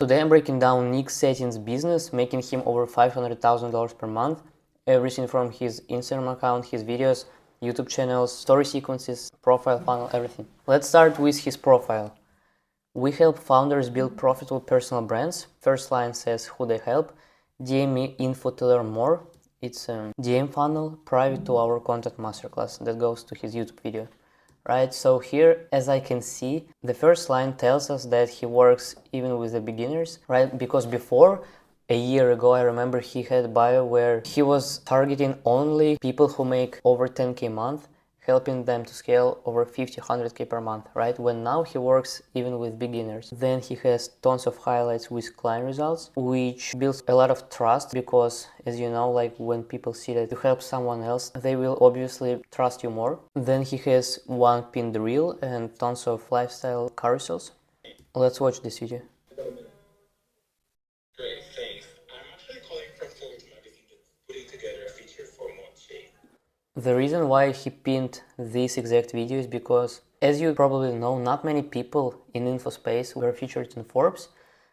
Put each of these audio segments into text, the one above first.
Today I'm breaking down Nick Satin's business, making him over $500,000 per month. Everything from his Instagram account, his videos, YouTube channels, story sequences, profile funnel, everything. Let's start with his profile. We help founders build profitable personal brands. First line says who they help. DM me info to learn more. It's a DM funnel private to our content masterclass that goes to his YouTube video. Right, so here, as I can see, the first line tells us that he works even with the beginners, right? Because before, a year ago, I remember he had a bio where he was targeting only people who make over 10K a month, helping them to scale over 50, 100K per month, right? When now he works even with beginners. Then he has tons of highlights with client results, which builds a lot of trust because, as you know, like when people see that you help someone else, they will obviously trust you more. Then he has one pinned reel and tons of lifestyle carousels. Let's watch this video. Great, thanks. I'm actually calling from Forbes Magazine that's putting together a feature for Mochi. The reason why he pinned this exact video is because, as you probably know, not many people in InfoSpace were featured in Forbes,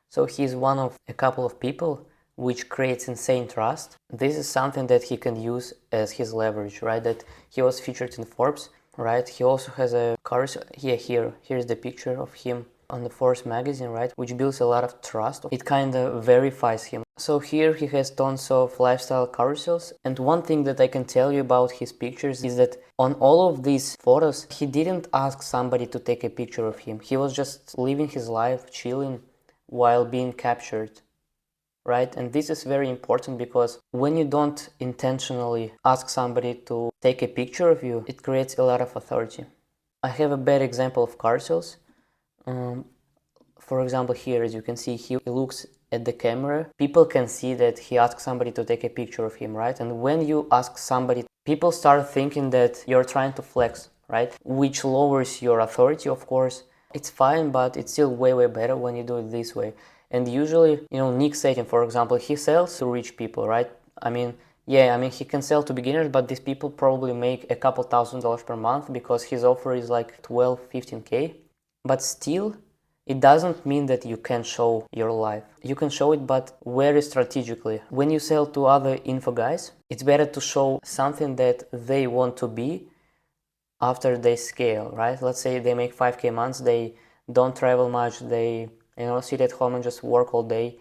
so he's one of a couple of people, which creates insane trust. This is something that he can use as his leverage, right? That he was featured in Forbes, right? He also has a carousel. Here's the picture of him on the Forbes magazine, right? Which builds a lot of trust. It kind of verifies him. So here he has tons of lifestyle carousels, and one thing that I can tell you about his pictures is that on all of these photos he didn't ask somebody to take a picture of him. He was just living his life, chilling while being captured, right? And this is very important because when you don't intentionally ask somebody to take a picture of you, it creates a lot of authority. I have a bad example of carousels. For example, here, as you can see, he looks at the camera. People can see that he asked somebody to take a picture of him, right? And when you ask somebody, people start thinking that you're trying to flex, right? Which lowers your authority, of course. It's fine, but it's still way, way better when you do it this way. And usually, Nick Satin, for example, he sells to rich people, right? He can sell to beginners, but these people probably make a couple $1,000s per month because his offer is like 12, 15K. But still, it doesn't mean that you can show your life. You can show it, but very strategically. When you sell to other info guys, it's better to show something that they want to be after they scale, right? Let's say they make 5K months, they don't travel much, they sit at home and just work all day,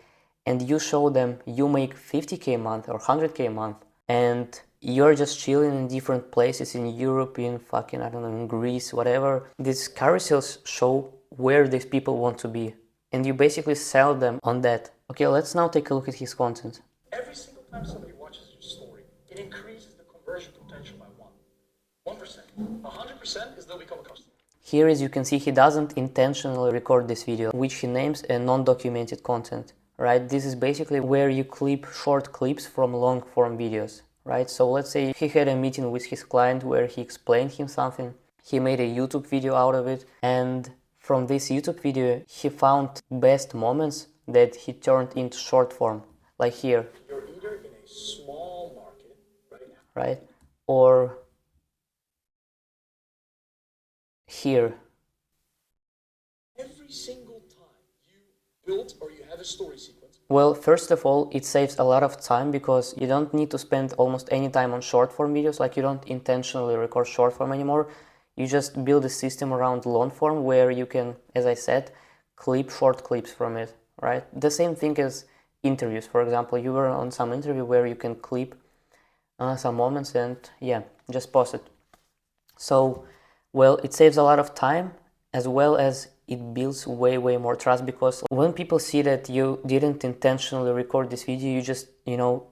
and you show them you make 50K a month or 100K a month, and you're just chilling in different places in Europe, in fucking, I don't know, in Greece, whatever. These carousels show where these people want to be, and you basically sell them on that. Okay, let's now take a look at his content. Every single time somebody watches your story, it increases the conversion potential by 1%. 100% is they'll become a customer. Here, as you can see, he doesn't intentionally record this video, which he names a non-documented content, right? This is basically where you clip short clips from long-form videos, right? So let's say he had a meeting with his client where he explained him something, he made a YouTube video out of it, and from this YouTube video, he found best moments that he turned into short form, like here. You're either in a small market right now, right? Or here. Every single time you build or you have a story sequence. Well, first of all, it saves a lot of time because you don't need to spend almost any time on short form videos. Like, you don't intentionally record short form anymore. You just build a system around long form where you can, as I said, clip short clips from it, right? The same thing as interviews. For example, you were on some interview where you can clip some moments and just post it. So, well, it saves a lot of time as well as it builds way, way more trust, because when people see that you didn't intentionally record this video, you just,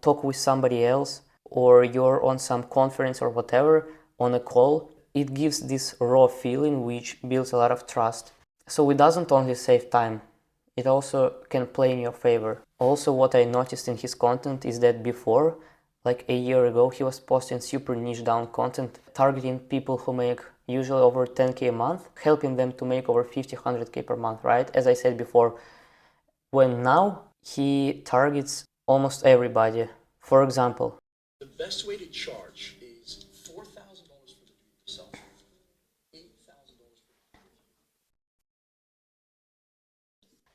talk with somebody else, or you're on some conference or whatever on a call, it gives this raw feeling which builds a lot of trust. So it doesn't only save time, it also can play in your favor. Also, what I noticed in his content is that before, like a year ago, he was posting super niche down content, targeting people who make usually over 10K a month, helping them to make over 50, 100K per month, right? As I said before, when now he targets almost everybody. For example, the best way to charge is $4,000 for the do-it-yourself, $8,000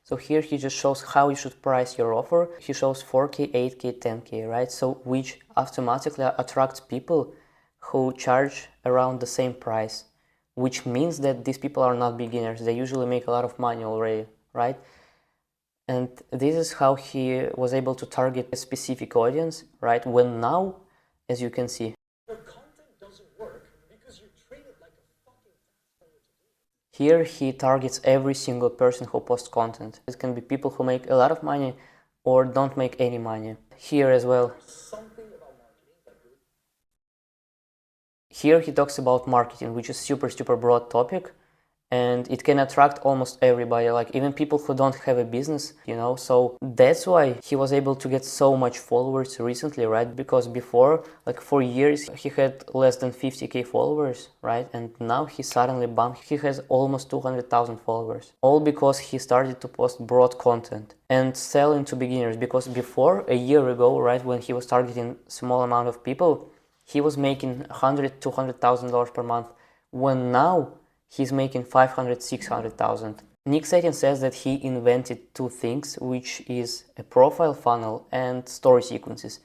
for So here he just shows how you should price your offer. He shows 4K, 8K, 10K, right? So which automatically attracts people who charge around the same price, which means that these people are not beginners. They usually make a lot of money already, right? And this is how he was able to target a specific audience, right? When now, as you can see, Your content doesn't work because you treat it like a fucking taxpayer to do it. here he targets every single person who posts content. It can be people who make a lot of money or don't make any money. Here as well. Something about marketing that really Here he talks about marketing, which is super broad topic, and it can attract almost everybody, like even people who don't have a business, you know. So that's why he was able to get so much followers recently, right? Because before, like for years, he had less than 50K followers, right? And now he suddenly bumped, he has almost 200,000 followers, all because he started to post broad content and selling to beginners. Because before, a year ago, right, when he was targeting small amount of people, he was making $100,000-$200,000 per month, when now he's making 500,000-600,000. Nick Satin says that he invented two things, which is a profile funnel and story sequences.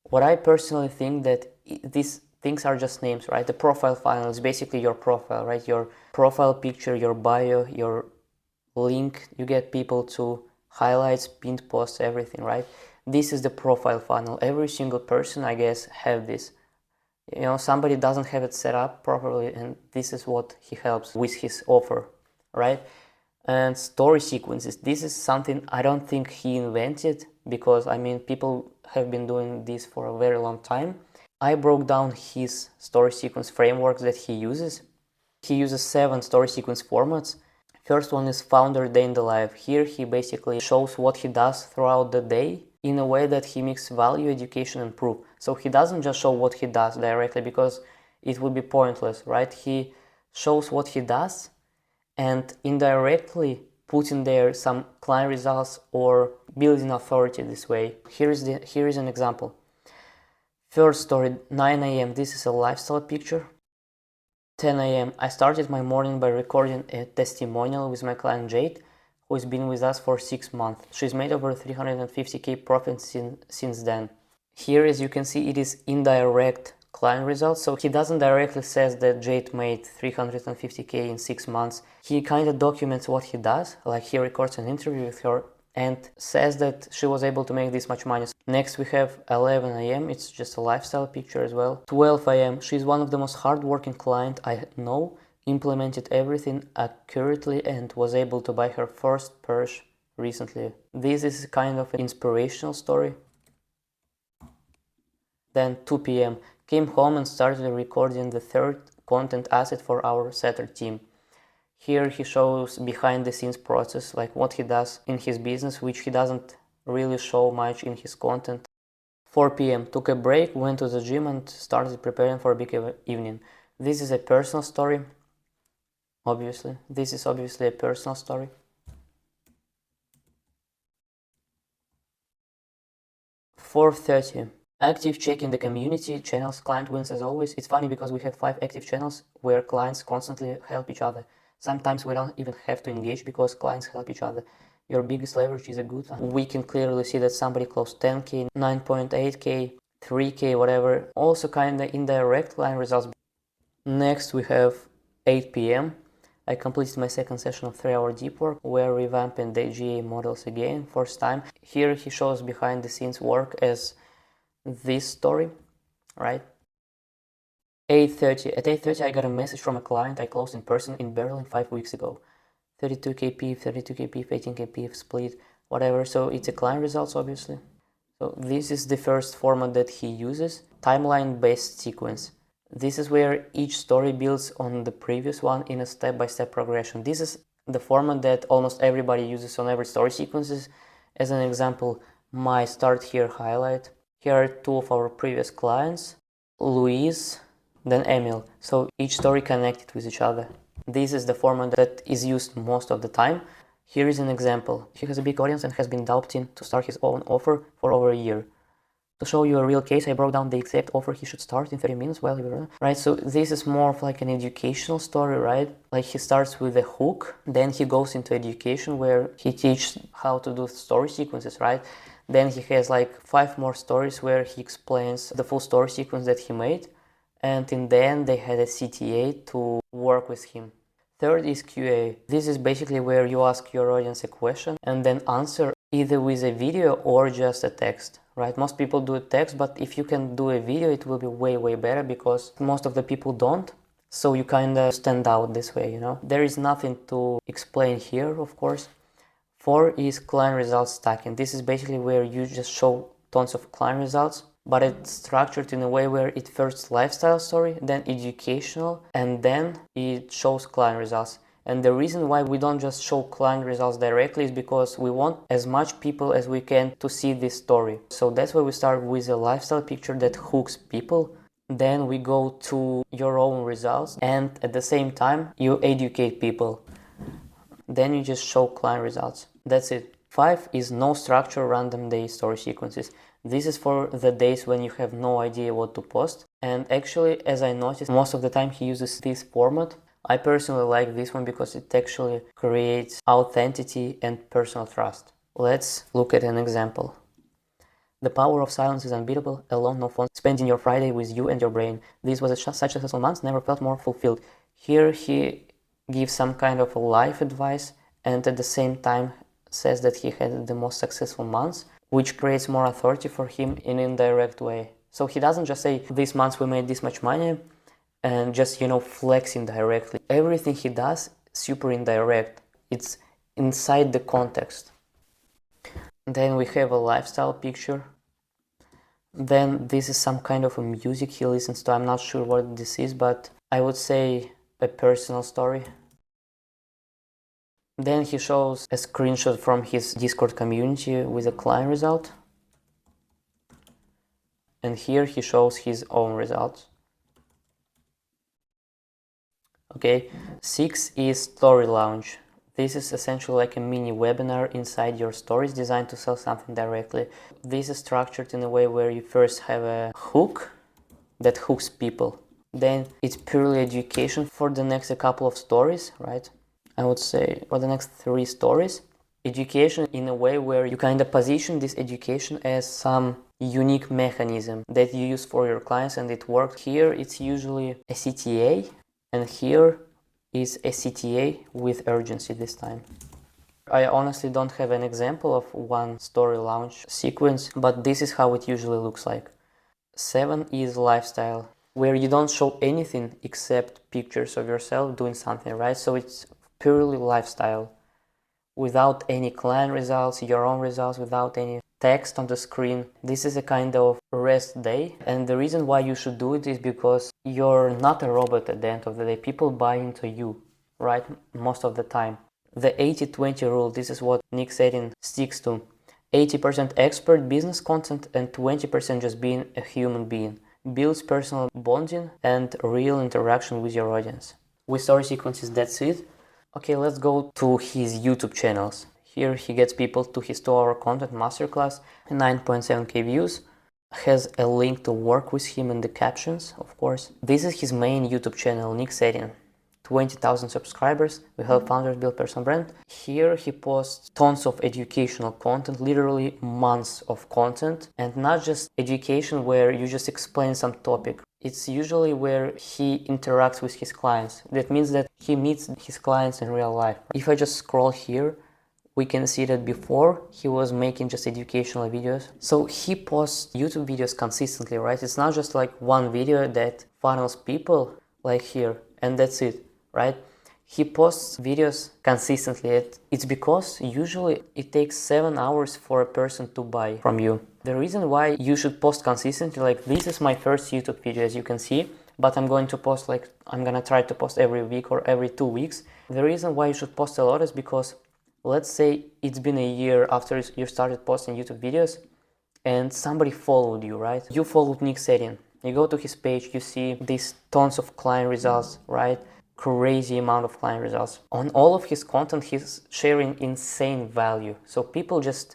What I personally think that these things are just names, right? The profile funnel is basically your profile, right? Your profile picture, your bio, your link, you get people to highlights, pinned posts, everything, right? This is the profile funnel. Every single person, I guess, have this. You know, somebody doesn't have it set up properly, and this is what he helps with his offer, right? And story sequences, this is something I don't think he invented, because I mean people have been doing this for a very long time. I broke down his story sequence frameworks that he uses. He uses 7 story sequence formats. First one is founder day in the life. Here he basically shows what he does throughout the day in a way that he mixes value, education, and proof. So he doesn't just show what he does directly, because it would be pointless, right? He shows what he does and indirectly puts in there some client results or building authority this way. Here is an example. First story, 9 a.m. This is a lifestyle picture. 10 a.m. I started my morning by recording a testimonial with my client Jade, who has been with us for 6 months. She's made over 350K profit since then. Here, as you can see, it is indirect client results. So he doesn't directly says that Jade made 350K in 6 months. He kind of documents what he does, like he records an interview with her and says that she was able to make this much money. Next we have 11 a.m. It's just a lifestyle picture as well. 12 a.m. She's one of the most hardworking clients I know, implemented everything accurately and was able to buy her first Porsche recently. This is kind of an inspirational story. Then 2 p.m. Came home and started recording the third content asset for our setter team. Here he shows behind the scenes process, like what he does in his business, which he doesn't really show much in his content. 4 p.m. Took a break, went to the gym and started preparing for a big evening. This is a personal story, obviously. This is obviously a personal story. 4:30. Active check in the community channels, client wins as always. It's funny because we have 5 active channels where clients constantly help each other. Sometimes we don't even have to engage because clients help each other. Your biggest leverage is a good one. We can clearly see that somebody closed 10K, 9.8K, 3K, whatever. Also kind of indirect client results. Next we have 8 p.m. I completed my second session of 3-hour deep work. We're revamping the GA models again, first time. Here he shows behind the scenes work as this story, right? 8:30. At 8:30 I got a message from a client I closed in person in Berlin 5 weeks ago. 32K PIF, 32K PIF, 18K PIF, split, whatever. So it's a client results, obviously. So this is the first format that he uses, timeline-based sequence. This is where each story builds on the previous one in a step-by-step progression. This is the format that almost everybody uses on every story sequences. As an example, my start here highlight. Here are 2 of our previous clients, Louise, then Emil. So each story connected with each other. This is the format that is used most of the time. Here is an example. He has a big audience and has been doubting to start his own offer for over a year. To show you a real case, I broke down the exact offer he should start in 30 minutes while you were, right? So this is more of like an educational story, right? Like he starts with a hook, then he goes into education where he teaches how to do story sequences, right? Then he has like 5 more stories where he explains the full story sequence that he made. And in the end, they had a CTA to work with him. Third is QA. This is basically where you ask your audience a question and then answer either with a video or just a text, right? Most people do a text, but if you can do a video, it will be way, way better because most of the people don't. So you kind of stand out this way, you know? There is nothing to explain here, of course. 4 is client results stacking. This is basically where you just show tons of client results, but it's structured in a way where it first lifestyle story, then educational, and then it shows client results. And the reason why we don't just show client results directly is because we want as much people as we can to see this story. So that's why we start with a lifestyle picture that hooks people. Then we go to your own results, and at the same time you educate people. Then you just show client results. That's it. 5 is no structure random day story sequences. This is for the days when you have no idea what to post. And actually, as I noticed, most of the time he uses this format. I personally like this one because it actually creates authenticity and personal trust. Let's look at an example. The power of silence is unbeatable. Alone, no phone. Spending your Friday with you and your brain. This was such a successful month. Never felt more fulfilled. Here he gives some kind of life advice and at the same time says that he had the most successful months, which creates more authority for him in an indirect way. So he doesn't just say, this month we made this much money and just, you know, flexing directly. Everything he does, super indirect. It's inside the context. Then we have a lifestyle picture. Then this is some kind of a music he listens to. I'm not sure what this is, but I would say a personal story. Then he shows a screenshot from his Discord community with a client result. And here he shows his own results. Okay, 6 is story launch. This is essentially like a mini webinar inside your stories designed to sell something directly. This is structured in a way where you first have a hook that hooks people. Then it's purely education for the next couple of stories, right? I would say for the next 3 stories. Education in a way where you kind of position this education as some unique mechanism that you use for your clients and it works. Here it's usually a CTA and here is a CTA with urgency this time. I honestly don't have an example of one story launch sequence, but this is how it usually looks like. 7 is lifestyle, where you don't show anything except pictures of yourself doing something, right? So it's purely lifestyle, without any client results, your own results, without any text on the screen. This is a kind of rest day, and the reason why you should do it is because you're not a robot at the end of the day. People buy into you, right? Most of the time. The 80-20 rule, this is what Nick Satin sticks to. 80% expert business content and 20% just being a human being. Builds personal bonding and real interaction with your audience. With story sequences, that's it. Okay, let's go to his YouTube channels. Here he gets people to his 2-hour content masterclass, 9.7k views. Has a link to work with him in the captions, of course. This is his main YouTube channel, Nick Satin. 20,000 subscribers. We help founders build personal brand. Here he posts tons of educational content, literally months of content, and not just education where you just explain some topic. It's usually where he interacts with his clients. That means that he meets his clients in real life. If I just scroll here, we can see that before he was making just educational videos. So he posts YouTube videos consistently, right? It's not just like one video that funnels people like here and that's it, right? He posts videos consistently. It's because usually it takes 7 hours for a person to buy from you. The reason why you should post consistently, like this is my first YouTube video as you can see, but I'm going to post I'm gonna try to post every week or every 2 weeks. The reason why you should post a lot is because let's say it's been a year after you started posting YouTube videos and somebody followed you, right? You followed Nick Satin. You go to his page, you see these tons of client results, right? Crazy amount of client results. On all of his content, he's sharing insane value. So people just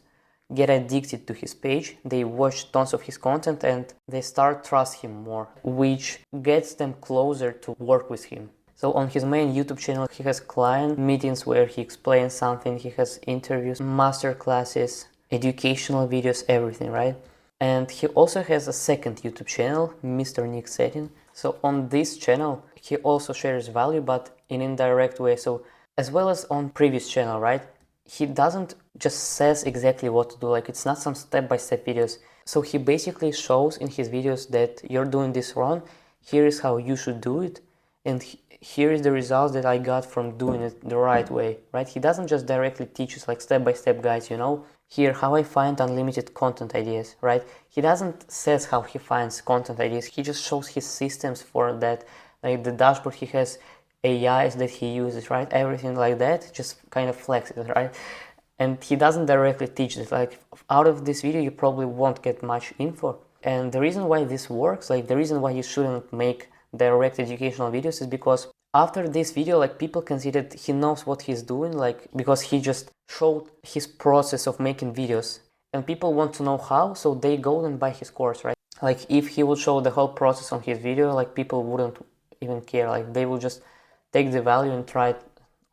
get addicted to his page, they watch tons of his content and they start trust him more, which gets them closer to work with him. So on his main YouTube channel, he has client meetings where he explains something, he has interviews, master classes, educational videos, everything, right? And he also has a second YouTube channel, Mr. Nick Setting. So on this channel, he also shares value, but in indirect way. So as well as on previous channel, right? He doesn't just says exactly what to do. Like it's not some step-by-step videos. So he basically shows in his videos that you're doing this wrong. Here is how you should do it. And here is the results that I got from doing it the right way, right? He doesn't just directly teach us like step-by-step guides, you know? Here, how I find unlimited content ideas, right? He doesn't says how he finds content ideas. He just shows his systems for that, like the dashboard he has, AIs that he uses, right? Everything like that, just kind of flexes, right? And he doesn't directly teach it. Like out of this video, you probably won't get much info. And the reason why this works, like the reason why you shouldn't make direct educational videos is because after this video, like people can see that he knows what he's doing, like because he just showed his process of making videos and people want to know how, so they go and buy his course, right? Like if he would show the whole process on his video, like people wouldn't even care, like they will just take the value and try it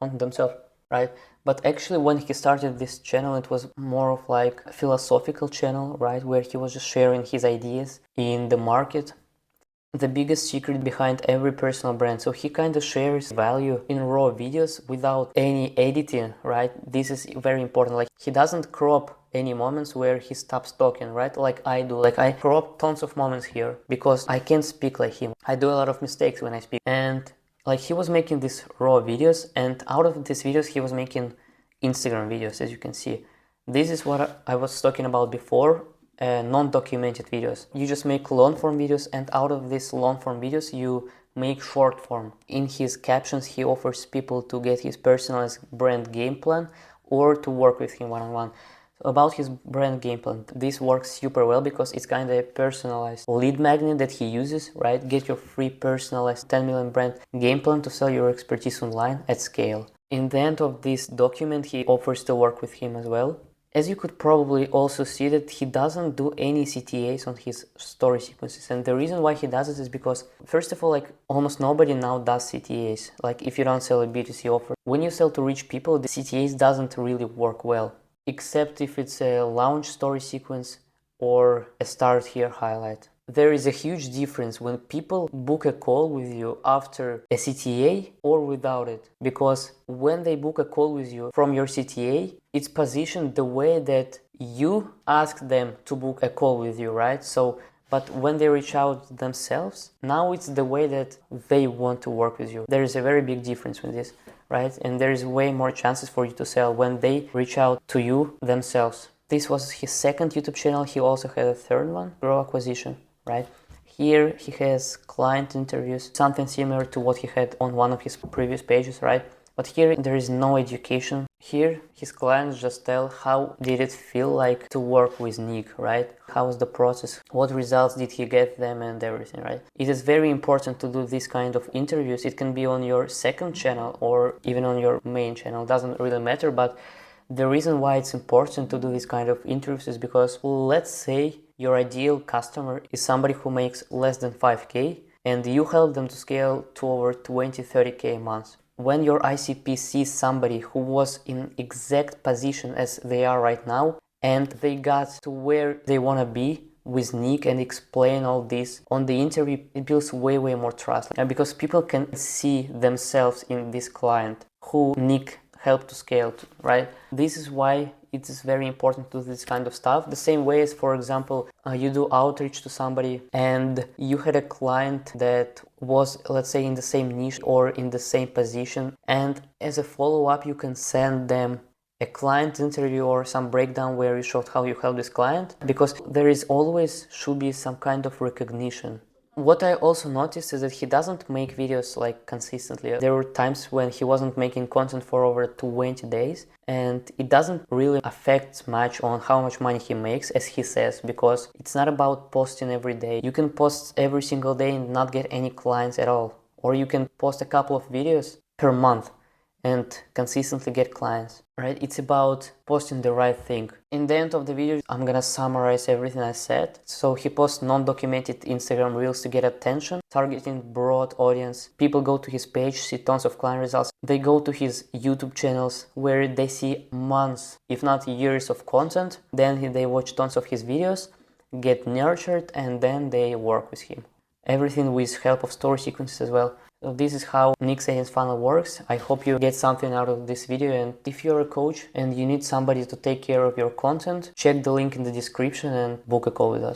on themselves, right? But actually when he started this channel, it was more of like a philosophical channel, right? Where he was just sharing his ideas in the market, the biggest secret behind every personal brand. So he kind of shares value in raw videos without any editing, right? This is very important. Like he doesn't crop any moments where he stops talking, right? Like I do. Like I crop tons of moments here because I can't speak like him. I do a lot of mistakes when I speak. And like he was making these raw videos, and out of these videos he was making Instagram videos, as you can see. This is what I was talking about before. Non-documented videos. You just make long form videos, and out of these long form videos you make short form. In his captions he offers people to get his personalized brand game plan or to work with him one-on-one. So about his brand game plan, this works super well because it's kind of a personalized lead magnet that he uses, right? Get your free personalized 10 million brand game plan to sell your expertise online at scale. In the end of this document he offers to work with him as well. As you could probably also see that he doesn't do any CTAs on his story sequences, and the reason why he does it is because, first of all, like almost nobody now does CTAs. Like if you don't sell a B2C offer, when you sell to rich people, the CTAs doesn't really work well, except if it's a launch story sequence or a start here highlight. There is a huge difference when people book a call with you after a CTA or without it, because when they book a call with you from your CTA, it's positioned the way that you ask them to book a call with you, right? So, but when they reach out themselves, now it's the way that they want to work with you. There is a very big difference with this, right? And there is way more chances for you to sell when they reach out to you themselves. This was his second YouTube channel. He also had a third one, Grow Acquisition. Right? Here he has client interviews, something similar to what he had on one of his previous pages, right? But here there is no education. Here his clients just tell how did it feel like to work with Nick, right? How was the process? What results did he get them and everything, right? It is very important to do this kind of interviews. It can be on your second channel or even on your main channel, doesn't really matter, but the reason why it's important to do this kind of interviews is because, let's say your ideal customer is somebody who makes less than 5K and you help them to scale to over 20-30K a month. When your ICP sees somebody who was in exact position as they are right now and they got to where they want to be with Nick and explain all this on the interview, it builds way more trust, because people can see themselves in this client who Nick help to scale to, right? This is why it is very important to do this kind of stuff. The same way as, for example, you do outreach to somebody and you had a client that was, let's say, in the same niche or in the same position, and as a follow-up you can send them a client interview or some breakdown where you showed how you help this client, because there is always should be some kind of recognition. What I also noticed is that he doesn't make videos like consistently. There were times when he wasn't making content for over 20 days, and it doesn't really affect much on how much money he makes, as he says, because it's not about posting every day. You can post every single day and not get any clients at all, or you can post a couple of videos per month and consistently get clients, right? It's about posting the right thing. In the end of the video, I'm gonna summarize everything I said. So he posts non-documented Instagram reels to get attention, targeting broad audience. People go to his page, see tons of client results. They go to his YouTube channels where they see months, if not years of content. Then they watch tons of his videos, get nurtured, and then they work with him. Everything with help of story sequences as well. So this is how Nick Sagan's funnel works. I hope you get something out of this video, and if you're a coach and you need somebody to take care of your content, check the link in the description and book a call with us.